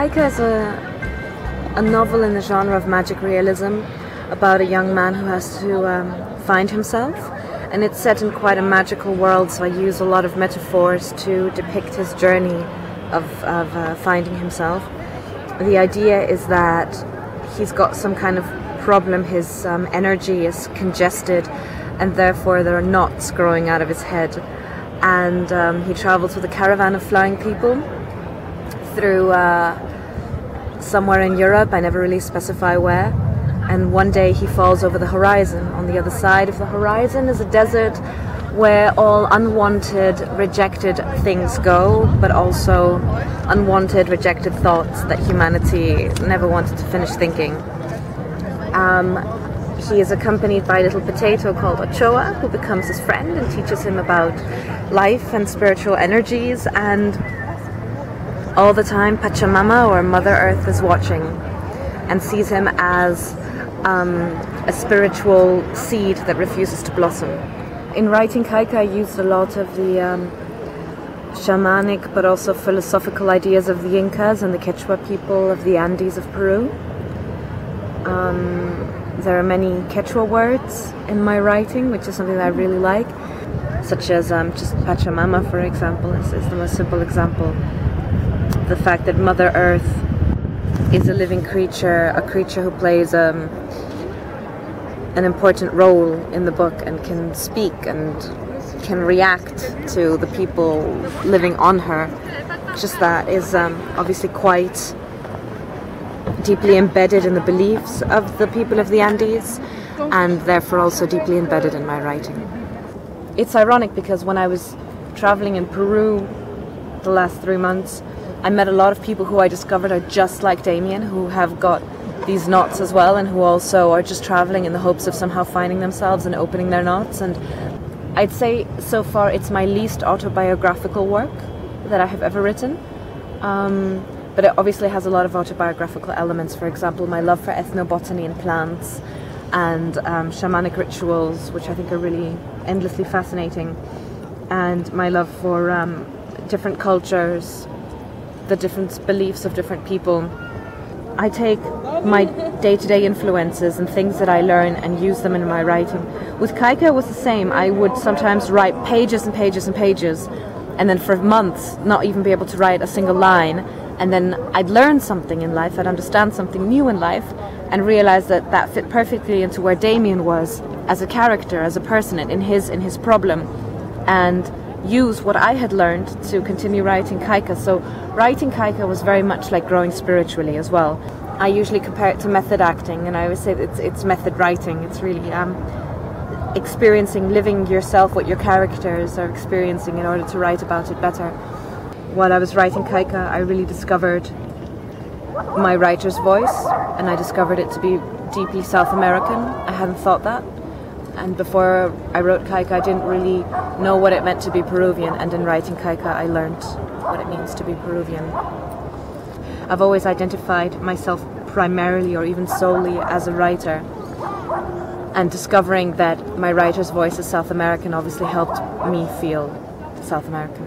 Qayqa is a novel in the genre of magic realism about a young man who has to find himself, and it's set in quite a magical world, so I use a lot of metaphors to depict his journey of finding himself. The idea is that he's got some kind of problem, his energy is congested and therefore there are knots growing out of his head, and he travels with a caravan of flying people through somewhere in Europe, I never really specify where, and one day he falls over the horizon. On the other side of the horizon is a desert where all unwanted, rejected things go, but also unwanted, rejected thoughts that humanity never wanted to finish thinking. He is accompanied by a little potato called Ochoa, who becomes his friend and teaches him about life and spiritual energies, and all the time Pachamama, or Mother Earth, is watching and sees him as a spiritual seed that refuses to blossom. In writing Qayqa, I used a lot of the shamanic but also philosophical ideas of the Incas and the Quechua people of the Andes of Peru. There are many Quechua words in my writing, which is something that I really like, such as just Pachamama, for example, is the most simple example. The fact that Mother Earth is a living creature, a creature who plays an important role in the book and can speak and can react to the people living on her. Just that is obviously quite deeply embedded in the beliefs of the people of the Andes, and therefore also deeply embedded in my writing. It's ironic because when I was traveling in Peru the last 3 months, I met a lot of people who I discovered are just like Damien, who have got these knots as well, and who also are just traveling in the hopes of somehow finding themselves and opening their knots. And I'd say so far it's my least autobiographical work that I have ever written, but it obviously has a lot of autobiographical elements. For example, my love for ethnobotany and plants and shamanic rituals, which I think are really endlessly fascinating, and my love for different cultures, the different beliefs of different people. I take my day-to-day influences and things that I learn and use them in my writing. With Qayqa it was the same. I would sometimes write pages and pages and pages, and then for months not even be able to write a single line, and then I'd learn something in life, I'd understand something new in life, and realize that that fit perfectly into where Damien was as a character, as a person, in his problem, and use what I had learned to continue writing Qayqa. So writing Qayqa was very much like growing spiritually as well. I usually compare it to method acting, and I always say that it's method writing. It's really experiencing, living yourself what your characters are experiencing in order to write about it better. While I was writing Qayqa, I really discovered my writer's voice, and I discovered it to be deeply South American. I hadn't thought that. And before I wrote Qayqa, I didn't really know what it meant to be Peruvian, and in writing Qayqa I learned what it means to be Peruvian. I've always identified myself primarily or even solely as a writer, and discovering that my writer's voice is South American obviously helped me feel South American.